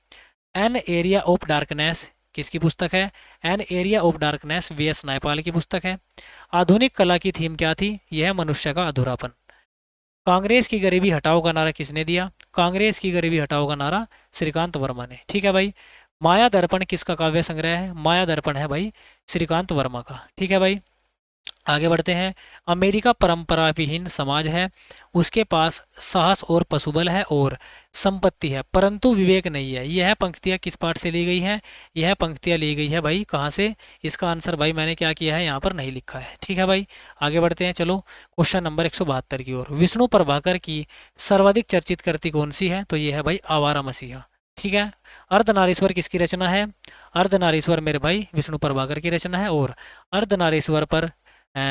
An area of darkness किसकी पुस्तक है? An area of darkness VS. Naipal की पुस्तक है। आधुनिक कला की थीम क्या थी? यह है मनुष्य का अधूरापन। कांग्रेस की गरीबी हटाओ का नारा किसने दिया? कांग्रेस की गरीबी हटाओ का नारा श्रीकांत वर्मा ने। ठीक है भाई। माया दर्पण किसका काव्य संग्रह है? माया दर्पण है भाई श्रीकांत वर्मा का। ठीक है भाई। आगे बढ़ते हैं। अमेरिका परंपरा विहीन समाज है, उसके पास साहस और पशुबल है और संपत्ति है, परंतु विवेक नहीं है। यह पंक्तियां किस पाठ से ली गई हैं? यह पंक्तियां ली गई है भाई कहाँ से? इसका आंसर भाई मैंने क्या किया है, यहाँ पर नहीं लिखा है। ठीक है भाई। आगे बढ़ते हैं। चलो क्वेश्चन नंबर 172 की ओर। विष्णु प्रभाकर की सर्वाधिक चर्चित कृति कौन सी है? तो ये है भाई आवारा मसीहा। ठीक है। अर्धनारीश्वर किसकी रचना है? अर्धनारीश्वर मेरे भाई विष्णु प्रभाकर की रचना है। और अर्धनारीश्वर पर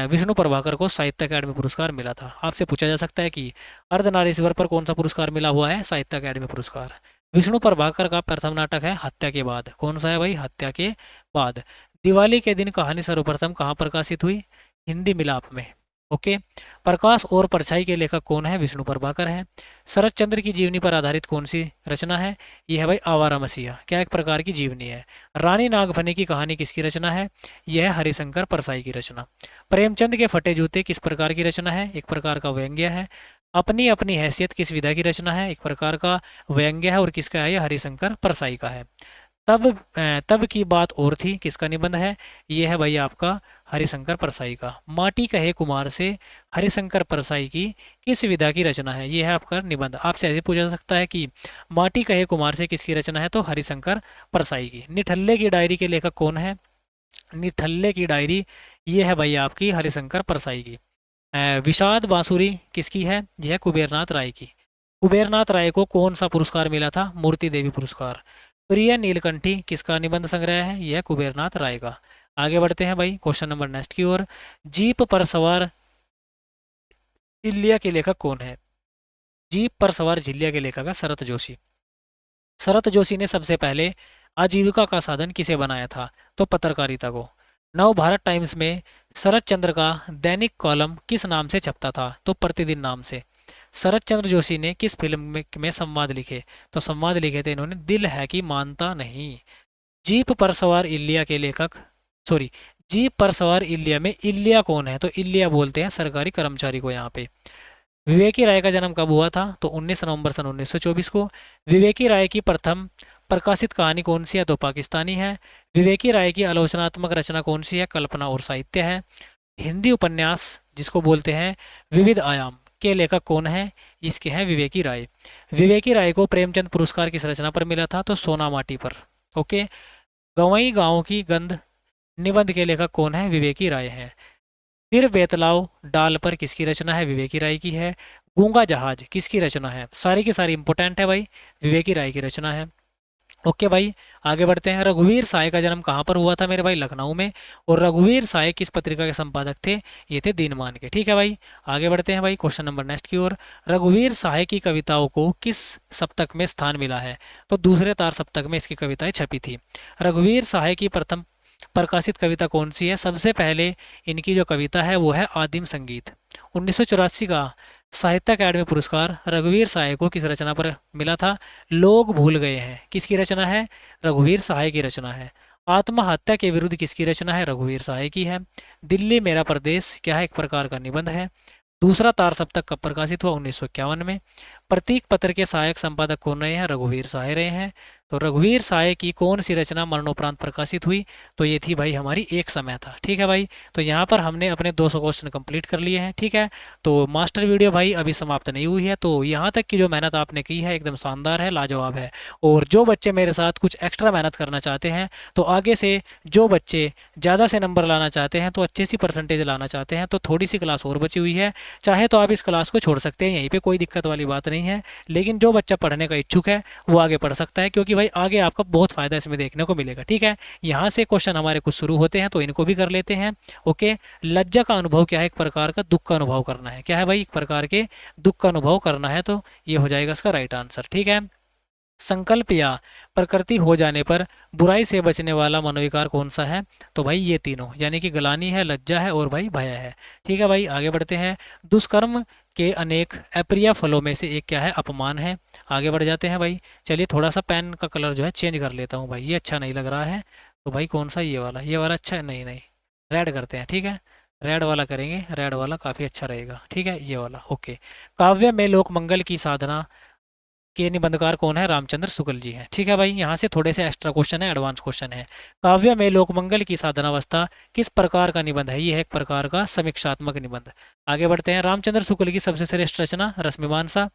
विष्णु प्रभाकर को साहित्य अकादमी पुरस्कार मिला था। आपसे पूछा जा सकता है कि अर्धनारीश्वर पर कौन सा पुरस्कार मिला हुआ है? साहित्य अकादमी पुरस्कार। विष्णु प्रभाकर का प्रथम नाटक है हत्या के बाद। कौन सा है भाई? हत्या के बाद। दिवाली के दिन कहानी सर्वप्रथम कहाँ प्रकाशित हुई? हिंदी मिलाप में। ओके। प्रकाश और परछाई के लेखक कौन है? विष्णु प्रभाकर है। शरत चंद्र की जीवनी पर आधारित कौन सी रचना है? यह है भाई आवारा मसीहा, क्या एक प्रकार की जीवनी है। रानी नागफनी की कहानी किसकी रचना है? यह है हरिशंकर परसाई की रचना। प्रेमचंद के फटे जूते किस प्रकार की रचना है? एक प्रकार का व्यंग्य है। अपनी अपनी हैसियत किस विधा की रचना है? एक प्रकार का व्यंग्य है। और किसका है? यह हरिशंकर परसाई का है। तब की बात और थी किसका निबंध है? ये है भाई आपका हरिशंकर परसाई का। माटी कहे कुमार से हरिशंकर परसाई की किस विधा की रचना है? ये है आपका निबंध। आपसे ऐसे पूछा जा सकता है कि माटी कहे कुमार से किसकी रचना है? तो हरिशंकर परसाई की। निठल्ले की डायरी के लेखक कौन है? निठल्ले की डायरी ये है भाई आपकी हरिशंकर परसाई की। विषाद बांसुरी किसकी है? यह कुबेरनाथ राय की। कुबेरनाथ राय को कौन सा पुरस्कार मिला था? मूर्ति देवी पुरस्कार। प्रिय नीलकंठी किसका निबंध संग्रह है? यह कुबेरनाथ राय का। आगे बढ़ते हैं भाई क्वेश्चन नंबर नेक्स्ट की ओर। जीप पर सवार इलिया के लेखक कौन है? जीप पर सवार झिल्लिया के लेखक है शरत जोशी। शरत जोशी ने सबसे पहले आजीविका का साधन किसे बनाया था? तो पत्रकारिता को। नव भारत टाइम्स में शरत चंद्र का दैनिक कॉलम किस नाम से छपता था? तो प्रतिदिन नाम से। शरत चंद्र जोशी ने किस फिल्म में संवाद लिखे? तो संवाद लिखे थे इन्होंने दिल है कि मानता नहीं। जीप पर सवार इलिया के लेखक, सॉरी, जीप पर सवार इलिया में इलिया कौन है? तो इलिया बोलते हैं सरकारी कर्मचारी को यहाँ पे। विवेकी राय का जन्म कब हुआ था? तो 19 नवंबर सन 1924 को। विवेकी राय की प्रथम प्रकाशित कहानी कौन सी है? तो पाकिस्तानी है। विवेकी राय की आलोचनात्मक रचना कौन सी है? कल्पना और साहित्य है। हिंदी उपन्यास जिसको बोलते हैं विविध आयाम के लेखक कौन है? इसके हैं विवेकी राय। विवेकी राय को प्रेमचंद पुरस्कार किस रचना पर मिला था? तो सोना माटी पर। ओके। गवई गांव की गंध निबंध के लेखक कौन है? विवेकी राय है। फिर बेतलाव डाल पर किसकी रचना है? विवेकी राय की है। गूंगा जहाज किसकी रचना है? सारी की सारी इंपोर्टेंट है भाई, विवेकी राय की रचना है। ओके भाई, आगे बढ़ते हैं। रघुवीर साय का जन्म कहाँ पर हुआ था मेरे भाई? लखनऊ में। और रघुवीर साय किस पत्रिका के संपादक थे? ये थे दिनमान के। ठीक है भाई, आगे बढ़ते हैं भाई क्वेश्चन नंबर नेक्स्ट की ओर। रघुवीर साय की कविताओं को किस सप्तक में स्थान मिला है? तो दूसरे तार सप्तक में इसकी कविताएं छपी थी। रघुवीर साय की प्रथम प्रकाशित कविता कौन सी है? सबसे पहले इनकी जो कविता है वो है आदिम संगीत। 1984 का साहित्य अकादमी पुरस्कार रघुवीर सहाय को किस रचना पर मिला था? लोग भूल गए हैं किसकी रचना है? रघुवीर सहाय की रचना है। आत्महत्या के विरुद्ध किसकी रचना है? रघुवीर सहाय की है। दिल्ली मेरा प्रदेश क्या है? एक प्रकार का निबंध है। दूसरा तार सप्तक कब प्रकाशित हुआ? 1951 में। प्रतीक पत्र के सहायक संपादक कौन रहे हैं? रघुवीर सहाय रहे हैं। तो रघुवीर सहाय की कौन सी रचना मरणोपरांत प्रकाशित हुई? तो ये थी भाई हमारी एक समय था। ठीक है भाई, तो यहाँ पर हमने अपने 200 क्वेश्चन कंप्लीट कर लिए हैं। ठीक है, तो मास्टर वीडियो भाई अभी समाप्त नहीं हुई है, तो यहाँ तक की जो मेहनत आपने की है एकदम शानदार है, लाजवाब है। और जो बच्चे मेरे साथ कुछ एक्स्ट्रा मेहनत करना चाहते हैं, तो आगे से जो बच्चे ज़्यादा से नंबर लाना चाहते हैं, तो अच्छी सी परसेंटेज लाना चाहते हैं, तो थोड़ी सी क्लास और बची हुई है। चाहे तो आप इस क्लास को छोड़ सकते हैं, यहीं पे कोई दिक्कत वाली बात नहीं है। लेकिन जो बच्चा पढ़ने का इच्छुक है वो आगे पढ़ सकता है, क्योंकि भाई आगे आपका बहुत फायदा इसमें देखने को मिलेगा। ठीक है, यहाँ से क्वेश्चन हमारे कुछ शुरू होते हैं, तो इनको भी कर लेते हैं। ओके। लज्जा का अनुभव क्या है? एक प्रकार का दुख का अनुभव करना है। क्या है भाई? एक प्रकार के दुख का अनुभव करना है, तो ये हो जाएगा इसका राइट आंसर। ठीक है। संकल्प या प्रकृति हो जाने पर बुराई से बचने वाला मनोविकार कौन सा है? तो भाई ये तीनों, यानी कि ग्लानि है, लज्जा है और भाई भय है। ठीक है भाई, आगे बढ़ते हैं। दुष्कर्म के अनेक अप्रिय फलों में से एक क्या है? अपमान है। आगे बढ़ जाते हैं भाई। चलिए थोड़ा सा पेन का कलर जो है चेंज कर लेता हूँ भाई, ये अच्छा नहीं लग रहा है। तो भाई कौन सा? ये वाला अच्छा है? नहीं नहीं, रेड करते हैं। ठीक है, रेड वाला करेंगे, रेड वाला काफ़ी अच्छा रहेगा। ठीक है, ये वाला ओके। काव्य में लोक मंगल की साधना के निबंधकार कौन है? रामचंद्र शुक्ल जी हैं। ठीक है भाई, यहाँ से थोड़े से एक्स्ट्रा क्वेश्चन है, एडवांस क्वेश्चन है। काव्य में लोकमंगल की साधनावस्था किस प्रकार का निबंध है? ये है एक प्रकार का समीक्षात्मक निबंध। आगे बढ़ते हैं। रामचंद्र शुक्ल की सबसे श्रेष्ठ रचना रश्मिमांसा।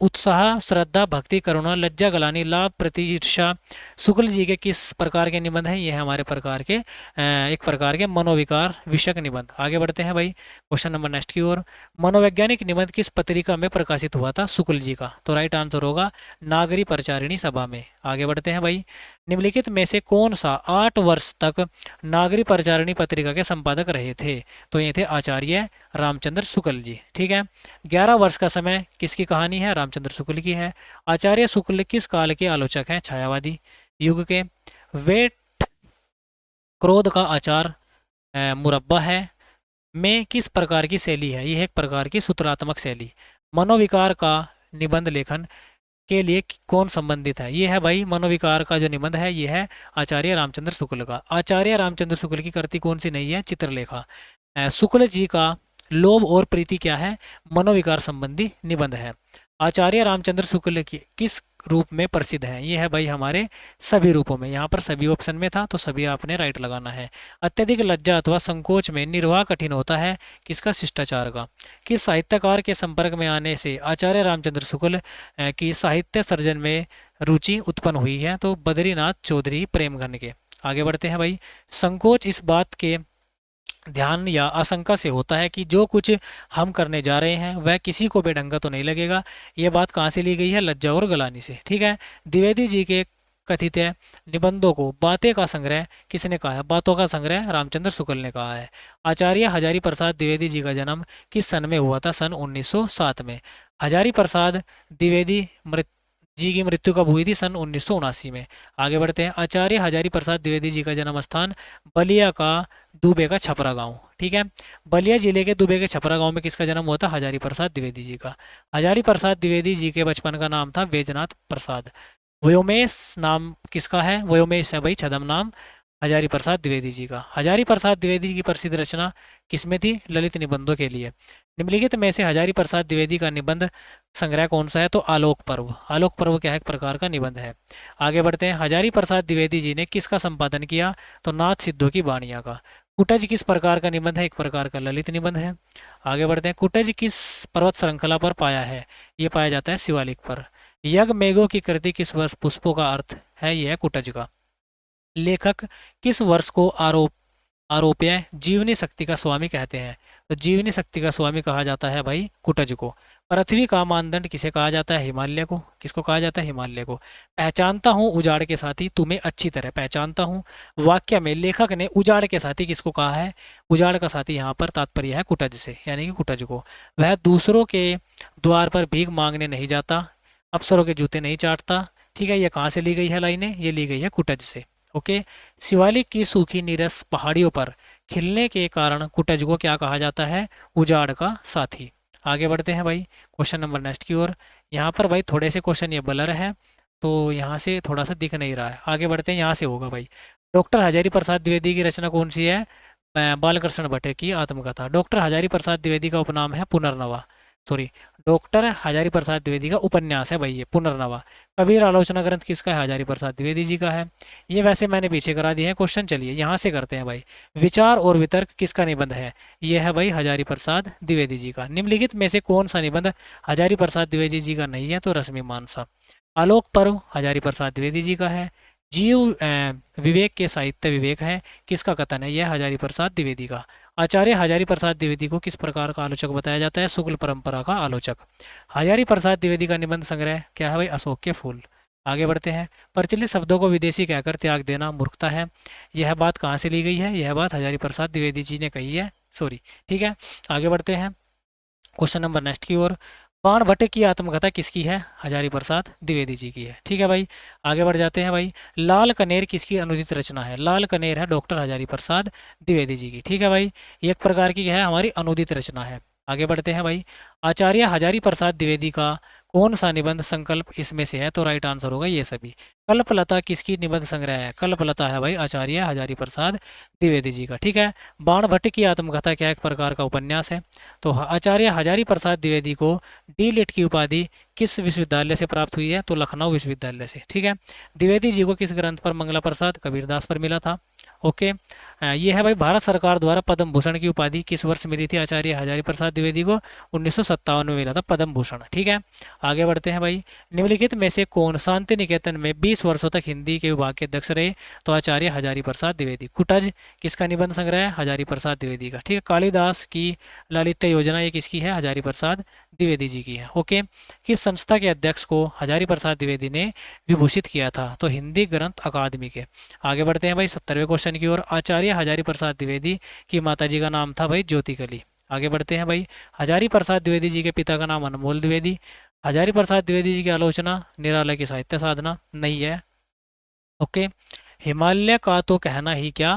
उत्साह, श्रद्धा, भक्ति, करुणा, लज्जा, ग्लानि, लाभ, प्रतीक्षा शुक्ल जी के किस प्रकार के निबंध हैं? ये है हमारे प्रकार के एक प्रकार के मनोविकार विषयक निबंध। आगे बढ़ते हैं भाई क्वेश्चन नंबर नेक्स्ट की ओर। मनोवैज्ञानिक निबंध किस पत्रिका में प्रकाशित हुआ था शुक्ल जी का? तो राइट आंसर होगा नागरी प्रचारिणी सभा में। आगे बढ़ते हैं भाई। निम्नलिखित में से कौन सा 8 वर्ष तक नागरी प्रचारिणी पत्रिका के संपादक रहे थे? तो ये थे आचार्य रामचंद्र शुक्ल जी। ठीक है। 11 वर्ष का समय किसकी कहानी है? रामचंद्र शुक्ल की है। आचार्य शुक्ल किस काल के आलोचक हैं? छायावादी युग के। वे क्रोध का आचार मुरब्बा है। में किस प्रकार की शैली है? यह एक प्रकार की सूत्रात्मक शैली। मनोविकार का निबंध लेखन के लिए कौन संबंधित है? ये है भाई मनोविकार का जो निबंध है, ये है आचार्य रामचंद्र शुक्ल का। आचार्य रामचंद्र शुक्ल की कृति कौन सी नहीं है? चित्रलेखा। शुक्ल जी का लोभ और प्रीति क्या है? मनोविकार संबंधी निबंध है। आचार्य रामचंद्र शुक्ल की किस रूप में प्रसिद्ध है? ये है भाई हमारे सभी रूपों में। यहाँ पर सभी ऑप्शन में था तो सभी आपने राइट लगाना है। अत्यधिक लज्जा अथवा संकोच में निर्वाह कठिन होता है, किसका? शिष्टाचार का। किस साहित्यकार के संपर्क में आने से आचार्य रामचंद्र शुक्ल की साहित्य सर्जन में रुचि उत्पन्न हुई है? तो बद्रीनाथ चौधरी प्रेमघन के। आगे बढ़ते हैं भाई। संकोच इस बात के ध्यान या आशंका से होता है कि जो कुछ हम करने जा रहे हैं वह किसी को बेढंगा तो नहीं लगेगा। यह बात कहाँ से ली गई है? लज्जा और गलानी से। ठीक है। द्विवेदी जी के कथित निबंधों को बातें का संग्रह किसने कहा है? बातों का संग्रह रामचंद्र शुक्ल ने कहा है। आचार्य हजारी प्रसाद द्विवेदी जी का जन्म किस सन में हुआ था? सन 1907 में। हजारी प्रसाद द्विवेदी जी की मृत्यु कब हुई थी? सन 1979 में। आगे बढ़ते हैं। आचार्य हजारी प्रसाद द्विवेदी जी का जन्म स्थान बलिया का दुबे का छपरा गांव। ठीक है। बलिया जिले के दुबे के छपरा गांव में किसका जन्म हुआ था? हजारी प्रसाद द्विवेदी जी का। हजारी प्रसाद द्विवेदी जी के बचपन का नाम था बैजनाथ प्रसाद। व्योमेश नाम किसका है? व्योमेश है भाई छद्म नाम हजारी प्रसाद द्विवेदी जी का। हजारी प्रसाद द्विवेदी की प्रसिद्ध रचना किसमें थी? ललित निबंधों के लिए। निम्नलिखित में से हजारी प्रसाद द्विवेदी का निबंध संग्रह कौन सा है? तो आलोक पर्व। आलोक पर्व क्या है? एक प्रकार का निबंध है। आगे बढ़ते हैं। हजारी प्रसाद द्विवेदी जी ने किसका संपादन किया? तो नाथ सिद्धों की वाणियाँ का। कुटज किस प्रकार का निबंध है? एक प्रकार का ललित निबंध है। आगे बढ़ते हैं। कुटज किस पर्वत श्रृंखला पर पाया है? ये पाया जाता है शिवालिक पर। यज्ञ मेघों की कृति किस वर्ष पुष्पों का अर्थ है? यह है कुटज का। लेखक किस वर्ष को आरोप्य जीवनी शक्ति का स्वामी कहते हैं? तो जीवनी शक्ति का स्वामी कहा जाता है भाई कुटज को। पृथ्वी का मानदंड किसे कहा जाता है? हिमालय को। किसको कहा जाता है? हिमालय को। पहचानता हूँ उजाड़ के साथी तुम्हें अच्छी तरह पहचानता हूँ। वाक्य में लेखक ने उजाड़ के साथी किसको कहा है? उजाड़ का साथी यहाँ पर तात्पर्य है कुटज से, यानी कि कुटज को। वह दूसरों के द्वार पर भीख मांगने नहीं जाता, अफसरों के जूते नहीं चाटता। ठीक है। ये कहाँ से ली गई है लाइनें? ये ली गई है कुटज से। ओके। शिवालिक की सूखी नीरस पहाड़ियों पर खिलने के कारण कुटज को क्या कहा जाता है? उजाड़ का साथी। आगे बढ़ते हैं भाई क्वेश्चन नंबर नेक्स्ट की ओर। यहाँ पर भाई थोड़े से क्वेश्चन ये ब्लर है तो यहाँ से थोड़ा सा दिख नहीं रहा है। आगे बढ़ते हैं। यहाँ से होगा भाई। डॉक्टर हजारी प्रसाद द्विवेदी की रचना कौन सी है? बालकृष्ण भट्ट की आत्मकथा। डॉक्टर हजारी प्रसाद द्विवेदी का उपनाम है पुनर्नवा। सॉरी, डॉक्टर हजारी प्रसाद द्विवेदी का उपन्यास है भाई ये पुनर्नवा। कबीर आलोचना ग्रंथ किसका है? हजारी प्रसाद द्विवेदी जी का है। ये वैसे मैंने पीछे करा दिए हैं क्वेश्चन। चलिए यहाँ से करते हैं भाई। विचार और वितर्क किसका निबंध है? ये है भाई हजारी प्रसाद द्विवेदी जी का। निम्नलिखित में से कौन सा निबंध हजारी प्रसाद द्विवेदी जी का नहीं है? तो रश्मि मानसा। आलोक पर्व हजारी प्रसाद द्विवेदी जी का है। जीव विवेक के साहित्य विवेक है, किसका कथन है? यह हजारी प्रसाद द्विवेदी का। आचार्य हजारी प्रसाद द्विवेदी को किस प्रकार का आलोचक बताया जाता है? शुक्ल परंपरा का आलोचक। हजारी प्रसाद द्विवेदी का निबंध संग्रह क्या है भाई? अशोक के फूल। आगे बढ़ते हैं। प्रचलित शब्दों को विदेशी कहकर त्याग देना मूर्खता है। यह बात कहाँ से ली गई है? यह बात हजारी प्रसाद द्विवेदी जी ने कही है। सॉरी। ठीक है। आगे बढ़ते हैं क्वेश्चन नंबर नेक्स्ट की ओर। बाण भट्ट की आत्मकथा किसकी है? हजारी प्रसाद द्विवेदी जी की है। ठीक है भाई। आगे बढ़ जाते हैं भाई। लाल कनेर किसकी अनुदित रचना है? लाल कनेर है डॉक्टर हजारी प्रसाद द्विवेदी जी की। ठीक है भाई। ये एक प्रकार की है हमारी अनुदित रचना है। आगे बढ़ते हैं भाई। आचार्य हजारी प्रसाद द्विवेदी का कौन सा निबंध संकल्प इसमें से है? तो राइट आंसर होगा ये सभी। कल्पलता किसकी निबंध संग्रह है? कल्पलता है भाई आचार्य हजारी प्रसाद द्विवेदी जी का। ठीक है। बाण भट्ट की आत्मकथा क्या एक प्रकार का उपन्यास है? तो आचार्य हजारी प्रसाद द्विवेदी को डी लिट की उपाधि किस विश्वविद्यालय से प्राप्त हुई है? तो लखनऊ विश्वविद्यालय से। ठीक है। द्विवेदी जी को किस ग्रंथ पर मंगला प्रसाद कबीरदास पर मिला था? ओके। ये है भाई भारत सरकार द्वारा पद्म भूषण की उपाधि किस वर्ष मिली थी आचार्य हजारी प्रसाद द्विवेदी को? 1957 में मिला था पद्म भूषण। ठीक है। आगे बढ़ते हैं भाई। निम्नलिखित में से कौन शांति निकेतन में 20 वर्षों तक हिंदी के विभाग के अध्यक्ष रहे? तो आचार्य हजारी प्रसाद द्विवेदी। कुटज किसका निबंध संग्रह है? हजारी प्रसाद द्विवेदी का। ठीक है। कालिदास की लालित्य योजना ये किसकी है? हजारी प्रसाद द्विवेदी जी की है। ओके। किस संस्था के अध्यक्ष को हजारी प्रसाद द्विवेदी ने विभूषित किया था? तो हिंदी ग्रंथ अकादमी के। आगे बढ़ते हैं भाई 70वें क्वेश्चन की ओर। आचार्य हजारी प्रसाद द्विवेदी की माताजी का नाम था भाई ज्योति कली। आगे बढ़ते हैं भाई। हजारी प्रसाद द्विवेदी जी के पिता का नाम अनमोल द्विवेदी। हजारी प्रसाद द्विवेदी जी की आलोचना निरालय की साहित्य साधना नहीं है। ओके। हिमालय का तो कहना ही क्या,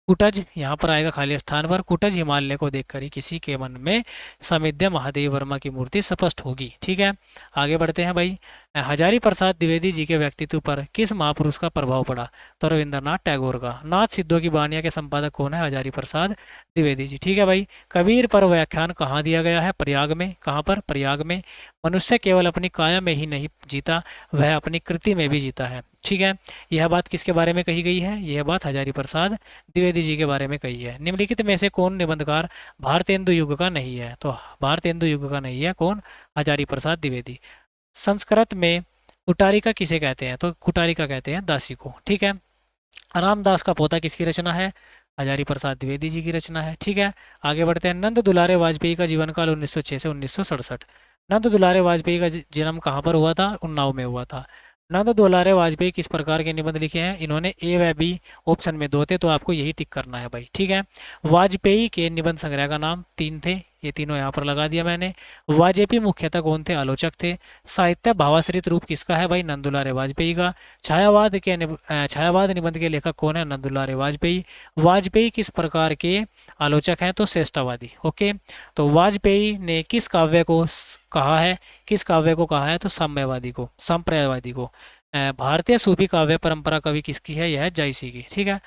कुटज यहाँ पर आएगा खाली स्थान पर। कुटज हिमालय को देखकर ही किसी के मन में समिध्या महादेव वर्मा की मूर्ति स्पष्ट होगी। ठीक है, आगे बढ़ते हैं भाई। हजारी प्रसाद द्विवेदी जी के व्यक्तित्व पर किस महापुरुष का प्रभाव पड़ा? तो रविंद्रनाथ टैगोर का। नाथ सिद्धों की वानिया के संपादक कौन है? हजारी प्रसाद द्विवेदी जी। ठीक है भाई। कबीर पर व्याख्यान कहाँ दिया गया है? प्रयाग में। कहाँ पर? प्रयाग में। मनुष्य केवल अपनी काया में ही नहीं जीता, वह अपनी कृति में भी जीता है। ठीक है, यह बात किसके बारे में कही गई है? यह बात हजारी प्रसाद द्विवेदी जी के बारे में कही है। निम्नलिखित में से कौन निबंधकार भारतेंदु युग का नहीं है? तो भारतेंदु युग का नहीं है कौन? हजारी प्रसाद द्विवेदी। संस्कृत में कुटारिका किसे कहते हैं? तो कुटारिका कहते हैं दासी को। ठीक है, रामदास का पोता किसकी रचना है? हजारी प्रसाद द्विवेदी जी की रचना है। ठीक है, आगे बढ़ते हैं। नंद दुलारे वाजपेयी का जीवन काल 1906 से 1967। नंद दुलारे वाजपेयी का जन्म कहाँ पर हुआ था? उन्नाव में हुआ था। नंद दुलारे वाजपेयी किस प्रकार के निबंध लिखे हैं? इन्होंने ए व बी ऑप्शन में दो थे, तो आपको यही टिक करना है भाई। ठीक है, वाजपेयी के निबंध संग्रह का नाम 3 थे, ये तीनों यहाँ पर लगा दिया मैंने। वाजपेयी मुख्यतः कौन थे? आलोचक थे। साहित्य भावाश्रित रूप किसका है भाई? नंदुलारे वाजपेयी का। छायावाद निबंध के लेखक कौन है? नंदुलारे वाजपेयी। वाजपेयी किस प्रकार के आलोचक हैं? तो श्रेष्ठवादी। ओके, तो वाजपेयी ने किस काव्य को कहा है? किस काव्य को कहा है? तो साम्यवादी को, संप्रदायवादी को। भारतीय सूफी काव्य परंपरा कवि किसकी है? यह है जायसी की। ठीक है,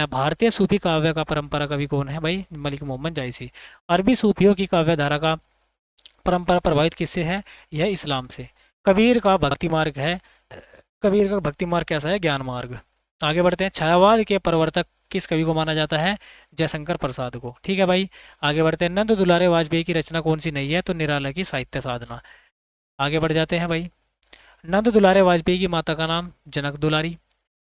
भारतीय सूफी काव्य का परंपरा कवि कौन है भाई? मलिक मोहम्मद जायसी। अरबी सूफियों की काव्य धारा का परंपरा प्रभावित किससे है? यह इस्लाम से। कबीर का भक्ति मार्ग है, कबीर का भक्ति मार्ग कैसा है? ज्ञान मार्ग। आगे बढ़ते हैं। छायावाद के प्रवर्तक किस कवि को माना जाता है? जयशंकर प्रसाद को। ठीक है भाई, आगे बढ़ते हैं। नंद दुलारे वाजपेयी की रचना कौन सी नहीं है? तो निराला की साहित्य साधना। आगे बढ़ जाते हैं भाई। नंद दुलारे वाजपेयी की माता का नाम जनक दुलारी।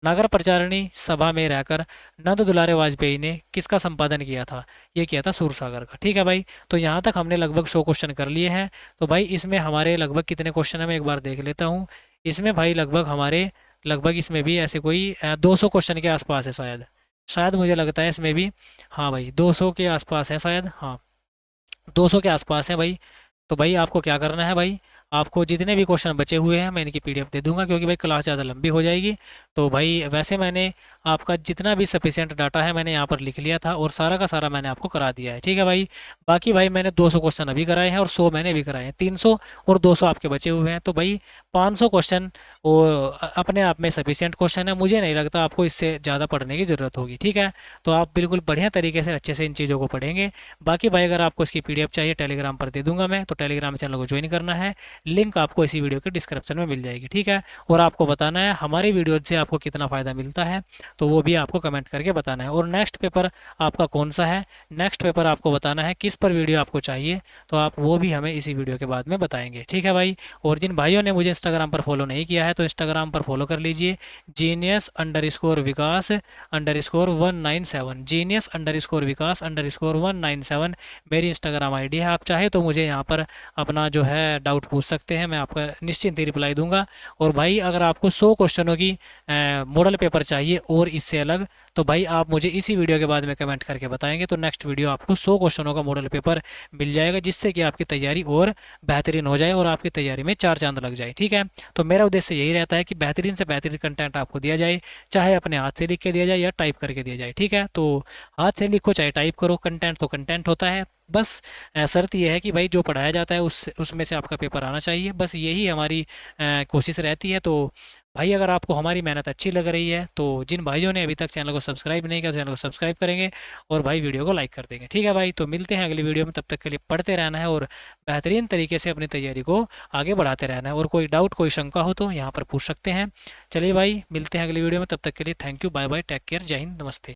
नगर प्रचारिणी सभा में रहकर नंद दुलारे वाजपेयी ने किसका संपादन किया था? ये किया था सूरसागर का। ठीक है भाई, तो यहाँ तक हमने लगभग 100 क्वेश्चन कर लिए हैं। तो भाई इसमें हमारे लगभग कितने क्वेश्चन है मैं एक बार देख लेता हूँ। इसमें भाई लगभग इसमें भी ऐसे कोई 200 क्वेश्चन के आसपास है शायद। शायद मुझे लगता है इसमें भी, हाँ भाई 200 के आसपास है शायद, हाँ 200 के आसपास है भाई। तो भाई आपको क्या करना है भाई, आपको जितने भी क्वेश्चन बचे हुए हैं मैं इनकी पीडीएफ दे दूंगा, क्योंकि भाई क्लास ज़्यादा लंबी हो जाएगी। तो भाई वैसे मैंने आपका जितना भी सफिशिएंट डाटा है मैंने यहाँ पर लिख लिया था, और सारा का सारा मैंने आपको करा दिया है। ठीक है भाई, बाकी भाई मैंने 200 क्वेश्चन अभी कराए हैं और 100 मैंने भी कराए हैं, 300 और 200 आपके बचे हुए हैं। तो भाई 500 क्वेश्चन और अपने आप में सफिशिएंट क्वेश्चन है, मुझे नहीं लगता आपको इससे ज़्यादा पढ़ने की ज़रूरत होगी। ठीक है, तो आप बिल्कुल बढ़िया तरीके से अच्छे से इन चीज़ों को पढ़ेंगे। बाकी भाई अगर आपको इसकी पीडीएफ चाहिए टेलीग्राम पर दे दूंगा मैं, तो टेलीग्राम चैनल को ज्वाइन करना है, लिंक आपको इसी वीडियो के डिस्क्रिप्शन में मिल जाएगी। ठीक है, और आपको बताना है हमारी वीडियो से आपको कितना फ़ायदा मिलता है, तो वो भी आपको कमेंट करके बताना है। और नेक्स्ट पेपर आपका कौन सा है, नेक्स्ट पेपर आपको बताना है, किस पर वीडियो आपको चाहिए, तो आप वो भी हमें इसी वीडियो के बाद में बताएंगे। ठीक है भाई, और जिन भाइयों ने मुझे इंस्टाग्राम पर फॉलो नहीं किया है तो इंस्टाग्राम पर फॉलो कर लीजिए, genius_vikas_197, genius_vikas_197 मेरी इंस्टाग्राम आईडी है। आप चाहे तो मुझे यहाँ पर अपना जो है डाउट पूछ सकते हैं, मैं आपका निश्चिंत ही रिप्लाई दूंगा। और भाई अगर आपको 100 क्वेश्चनों की मॉडल पेपर चाहिए और इससे अलग, तो भाई आप मुझे इसी वीडियो के बाद में कमेंट करके बताएंगे, तो नेक्स्ट वीडियो आपको 100 क्वेश्चनों का मॉडल पेपर मिल जाएगा, जिससे कि आपकी तैयारी और बेहतरीन हो जाए और आपकी तैयारी में 4 चांद लग जाए। ठीक है, तो मेरा उद्देश्य यही रहता है कि बेहतरीन से बेहतरीन कंटेंट आपको दिया जाए, चाहे अपने हाथ से लिख के दिया जाए या टाइप करके दिया जाए। ठीक है, तो हाथ से लिखो चाहे टाइप करो, कंटेंट तो कंटेंट होता है। बस शर्त यह है कि भाई जो पढ़ाया जाता है उसमें से आपका पेपर आना चाहिए, बस यही हमारी कोशिश रहती है। तो भाई अगर आपको हमारी मेहनत अच्छी लग रही है, तो जिन भाइयों ने अभी तक चैनल को सब्सक्राइब नहीं किया चैनल को सब्सक्राइब करेंगे और भाई वीडियो को लाइक कर देंगे। ठीक है भाई, तो मिलते हैं अगली वीडियो में, तब तक के लिए पढ़ते रहना है और बेहतरीन तरीके से अपनी तैयारी को आगे बढ़ाते रहना है। और कोई डाउट कोई शंका हो तो यहाँ पर पूछ सकते हैं। चलिए भाई मिलते हैं अगली वीडियो में, तब तक के लिए thank you, bye bye, take care, जय हिंद, नमस्ते।